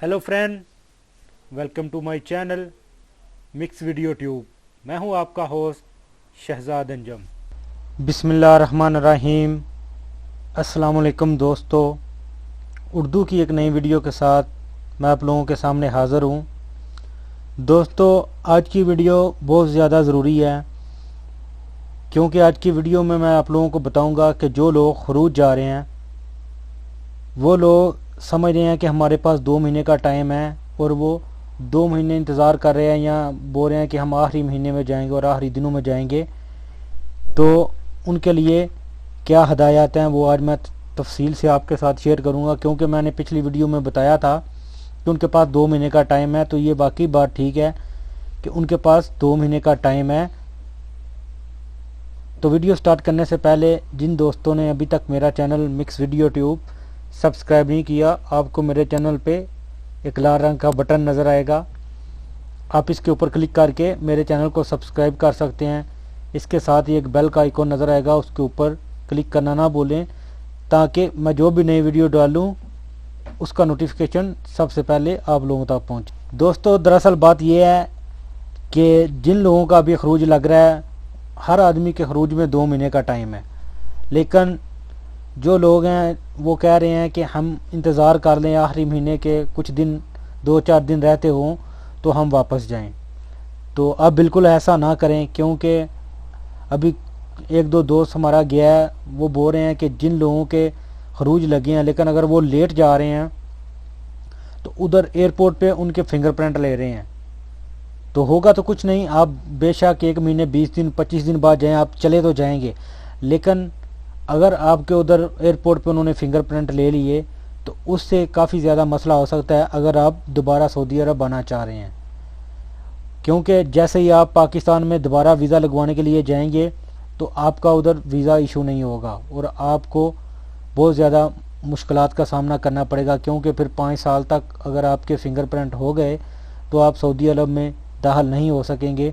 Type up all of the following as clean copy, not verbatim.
Hello friend, welcome to my channel mix video tube. मैं हूं आपका होस्ट शहजाद अंजम। बिस्मिल्लाहिर्रहमानिर्रहीम। अस्सलाम वालेकुम दोस्तों, उर्दू की एक नई वीडियो के साथ मैं आप लोगों के सामने हाज़िर हूं। दोस्तों, आज की वीडियो बहुत ज़्यादा ज़रूरी है क्योंकि आज की वीडियो में मैं आप लोगों को बताऊंगा कि जो लोग खरूज जा रहे हैं वो लोग समझ रहे हैं कि हमारे पास 2 महीने का टाइम है और वो 2 महीने इंतज़ार कर रहे हैं या बोल रहे हैं कि हम आखिरी महीने में जाएंगे और आखिरी दिनों में जाएंगे। तो उनके लिए क्या हदायत हैं वो आज मैं तफसील से आपके साथ शेयर करूंगा, क्योंकि मैंने पिछली वीडियो में बताया था कि उनके पास 2 महीने का टाइम है। तो ये बाकी बात ठीक है कि उनके पास 2 महीने का टाइम है। तो वीडियो स्टार्ट करने से पहले जिन दोस्तों ने अभी तक मेरा channel mix video tube subscribe नहीं किया, आपको मेरे चैनल पे एक लाल रंग का बटन नज़र आएगा, आप इसके ऊपर क्लिक करके मेरे चैनल को सब्सक्राइब कर सकते हैं। इसके साथ ही एक बेल का आइकॉन नज़र आएगा, उसके ऊपर क्लिक करना ना भूलें ताकि मैं जो भी नई वीडियो डालूं उसका नोटिफिकेशन सबसे पहले आप लोगों तक पहुंचे। दोस्तों, दरअसल बात यह है कि जिन लोगों का अभी खरूज लग रहा है, हर आदमी के खरूज में 2 महीने का टाइम है, लेकिन जो लोग हैं वो कह रहे हैं कि हम इंतज़ार कर लें, आखिरी महीने के कुछ दिन 2-4 दिन रहते हों तो हम वापस जाएं। तो अब बिल्कुल ऐसा ना करें, क्योंकि अभी 1-2 दोस्त हमारा गया है, वो बोल रहे हैं कि जिन लोगों के खरूज लगे हैं लेकिन अगर वो लेट जा रहे हैं तो उधर एयरपोर्ट पे उनके फिंगरप्रिंट ले रहे हैं। तो होगा तो कुछ नहीं, आप बेशक 1 महीने 20 दिन 25 दिन बाद जाएं, आप चले तो जाएंगे, लेकिन अगर आपके उधर एयरपोर्ट पे उन्होंने फिंगरप्रिंट ले लिए तो उससे काफ़ी ज़्यादा मसला हो सकता है अगर आप दोबारा सऊदी अरब आना चाह रहे हैं। क्योंकि जैसे ही आप पाकिस्तान में दोबारा वीज़ा लगवाने के लिए जाएंगे तो आपका उधर वीज़ा इशू नहीं होगा और आपको बहुत ज़्यादा मुश्किलात का सामना करना पड़ेगा, क्योंकि फिर 5 साल तक अगर आपके फिंगरप्रिंट हो गए तो आप सऊदी अरब में दाखिल नहीं हो सकेंगे।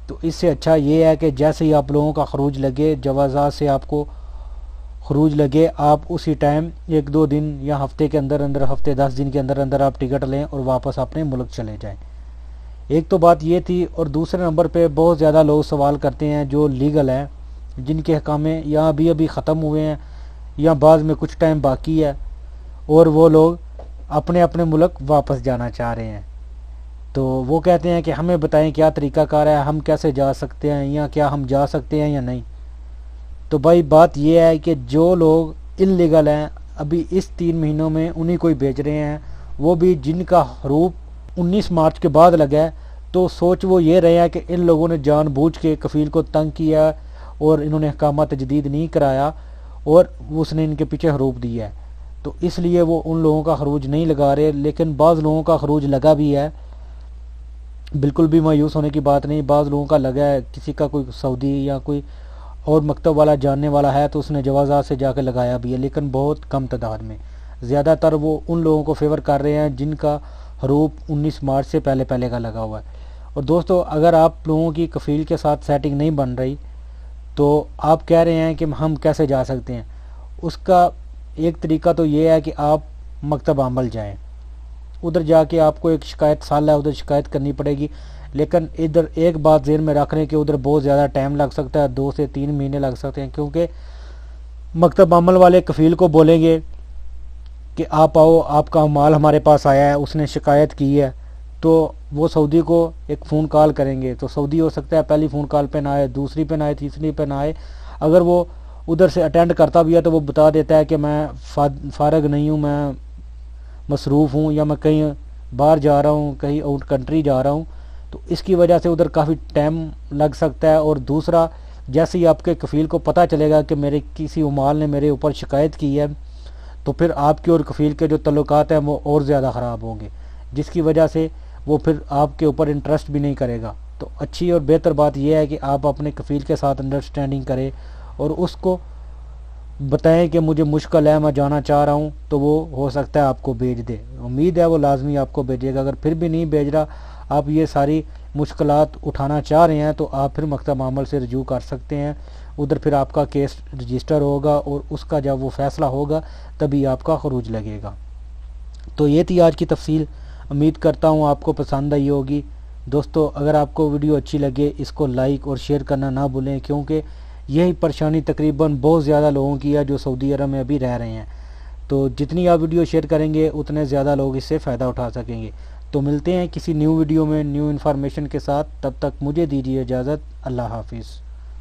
तो इससे अच्छा ये है कि जैसे ही आप लोगों का खरूज लगे, जवाज़ात से आपको खरूज लगे, आप उसी टाइम 1-2 दिन या हफ्ते के अंदर अंदर, हफ्ते 10 दिन के अंदर अंदर आप टिकट लें और वापस अपने मुल्क चले जाएं। एक तो बात ये थी, और दूसरे नंबर पे बहुत ज़्यादा लोग सवाल करते हैं जो लीगल हैं, जिनके हकामे या अभी अभी ख़त्म हुए हैं या बाद में कुछ टाइम बाकी है और वो लोग अपने अपने मुल्क वापस जाना चाह रहे हैं। तो वो कहते हैं कि हमें बताएं क्या तरीक़ाकार है, हम कैसे जा सकते हैं या क्या हम जा सकते हैं या नहीं। तो भाई बात यह है कि जो लोग इल्लीगल हैं अभी इस 3 महीनों में उन्हीं को ही भेज रहे हैं, वो भी जिनका हरूफ 19 मार्च के बाद लगा है। तो सोच वो ये रहे हैं कि इन लोगों ने जानबूझ के कफ़ील को तंग किया और इन्होंने अहकाम तजदीद नहीं कराया और उसने इनके पीछे हरूफ दिया है, तो इसलिए वो उन लोगों का खरूज नहीं लगा रहे। लेकिन बाज़ लोगों का खरूज लगा भी है, बिल्कुल भी मायूस होने की बात नहीं। बाज़ लोगों का लगा है, किसी का कोई सऊदी या कोई और मकतब वाला जानने वाला है तो उसने जवाज़ात से जाकर लगाया भी है, लेकिन बहुत कम तादाद में। ज़्यादातर वो उन लोगों को फेवर कर रहे हैं जिनका हरूफ 19 मार्च से पहले पहले का लगा हुआ है। और दोस्तों, अगर आप लोगों की कफ़ील के साथ सेटिंग नहीं बन रही तो आप कह रहे हैं कि हम कैसे जा सकते हैं, उसका एक तरीका तो ये है कि आप मकतब अमल जाएँ, उधर जाके आपको एक शिकायत साल है, उधर शिकायत करनी पड़ेगी। लेकिन इधर एक बात ज़हन में रख रहे हैं कि उधर बहुत ज़्यादा टाइम लग सकता है, 2 से 3 महीने लग सकते हैं, क्योंकि मकतब अमल वाले कफ़ील को बोलेंगे कि आप आओ, आपका माल हमारे पास आया है, उसने शिकायत की है, तो वो सऊदी को एक फ़ोन कॉल करेंगे। तो सऊदी हो सकता है पहली फ़ोन कॉल पे ना आए, दूसरी पे ना आए, तीसरी पे ना आए। अगर वो उधर से अटेंड करता भी है तो वो बता देता है कि मैं फ़ारग नहीं हूँ, मैं मसरूफ़ हूँ या मैं कहीं बाहर जा रहा हूँ, कहीं आउट कंट्री जा रहा हूँ। तो इसकी वजह से उधर काफ़ी टाइम लग सकता है। और दूसरा, जैसे ही आपके कफ़ील को पता चलेगा कि मेरे किसी उमाल ने मेरे ऊपर शिकायत की है, तो फिर आपके और कफ़ील के जो तल्लुकात हैं वो और ज़्यादा ख़राब होंगे, जिसकी वजह से वो फिर आपके ऊपर इंटरेस्ट भी नहीं करेगा। तो अच्छी और बेहतर बात यह है कि आप अपने कफ़ील के साथ अंडरस्टैंडिंग करें और उसको बताएं कि मुझे मुश्किल है, मैं जाना चाह रहा हूं, तो वो हो सकता है आपको भेज दे। उम्मीद है वो लाजमी आपको भेजेगा। अगर फिर भी नहीं भेज रहा, आप ये सारी मुश्किलात उठाना चाह रहे हैं, तो आप फिर मकतब अमल से रजू कर सकते हैं। उधर फिर आपका केस रजिस्टर होगा और उसका जब वो फ़ैसला होगा तभी आपका खरूज लगेगा। तो ये थी आज की तफसील। امید کرتا ہوں آپ کو پسند آئی ہوگی۔ دوستو اگر آپ کو ویڈیو اچھی لگے اس کو لائک اور شیئر کرنا نہ بھولیں، کیونکہ یہی پریشانی تقریباً بہت زیادہ لوگوں کی ہے جو سعودی عرب میں ابھی رہ رہے ہیں۔ تو جتنی آپ ویڈیو شیئر کریں گے اتنے زیادہ لوگ اس سے فائدہ اٹھا سکیں گے۔ تو ملتے ہیں کسی نیو ویڈیو میں نیو انفارمیشن کے ساتھ، تب تک مجھے دیجیے اجازت۔ اللہ حافظ۔